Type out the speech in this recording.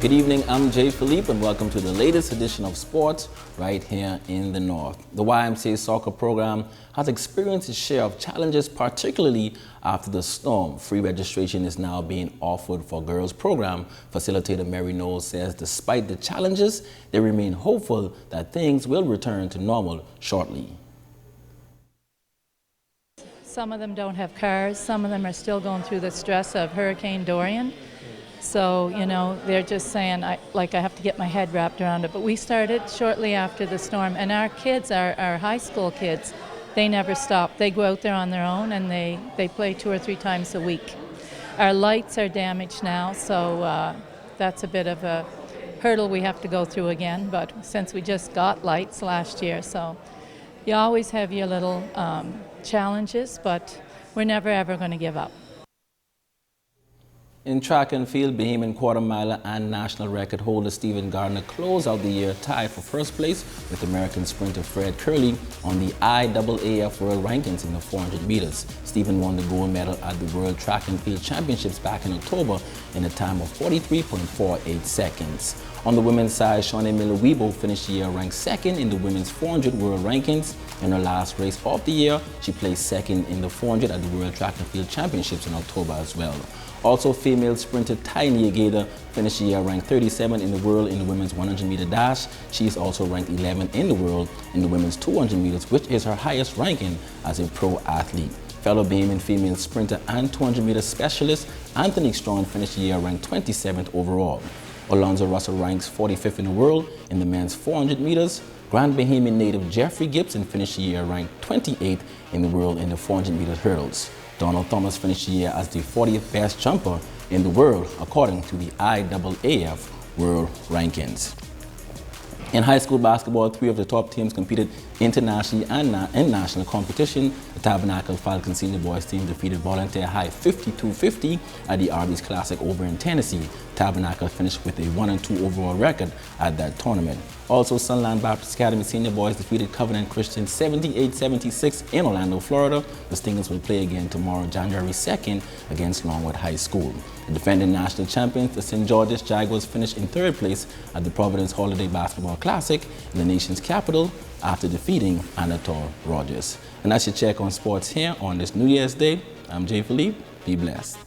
Good evening, I'm Jay Philippe and welcome to the latest edition of sports right here in the North. The YMCA soccer program has experienced its share of challenges, particularly after the storm. Free registration is now being offered for girls program. Facilitator Mary Knowles says despite the challenges, they remain hopeful that things will return to normal shortly. Some of them don't have cars. Some of them are still going through the stress of Hurricane Dorian. So, you know, they're just saying, I have to get my head wrapped around it. But we started shortly after the storm, and our kids, our high school kids, they never stop. They go out there on their own, and they play 2 or 3 times a week. Our lights are damaged now, so that's a bit of a hurdle we have to go through again. But since we just got lights last year, so you always have your little challenges, but we're never ever going to give up. In track and field, Bahamian quarter miler and national record holder Stephen Gardner closed out the year tied for first place with American sprinter Fred Curley on the IAAF World Rankings in the 400 meters. Stephen won the gold medal at the World Track and Field Championships back in October in a time of 43.48 seconds. On the women's side, Shawnee Miller-Weibo finished the year ranked second in the women's 400 world rankings. In her last race of the year, she placed second in the 400 at the World Track and Field Championships in October as well. Also, female sprinter Ty Niagata finished the year ranked 37 in the world in the women's 100-meter dash. She is also ranked 11th in the world in the women's 200 meters, which is her highest ranking as a pro athlete. Fellow Bahamian female sprinter and 200-meter specialist Anthony Strong finished the year ranked 27th overall. Alonzo Russell ranks 45th in the world in the men's 400 meters. Grand Bahamian native Jeffrey Gibson finished the year ranked 28th in the world in the 400-meter hurdles. Donald Thomas finished the year as the 40th best jumper in the world, according to the IAAF World Rankings. In high school basketball, 3 of the top teams competed internationally and in national competition. The Tabernacle Falcon Senior Boys team defeated Volunteer High 52-50 at the Arby's Classic over in Tennessee. Tabernacle finished with a 1-2 overall record at that tournament. Also, Sunland Baptist Academy Senior Boys defeated Covenant Christian 78-76 in Orlando, Florida. The Stingers will play again tomorrow, January 2nd, against Longwood High School. The defending national champions, the St. George's Jaguars, finished in 3rd place at the Providence Holiday Basketball Classic in the nation's capital after defeating Anatole Rogers. And that's your check on sports here on this New Year's Day. I'm Jay Philippe. Be blessed.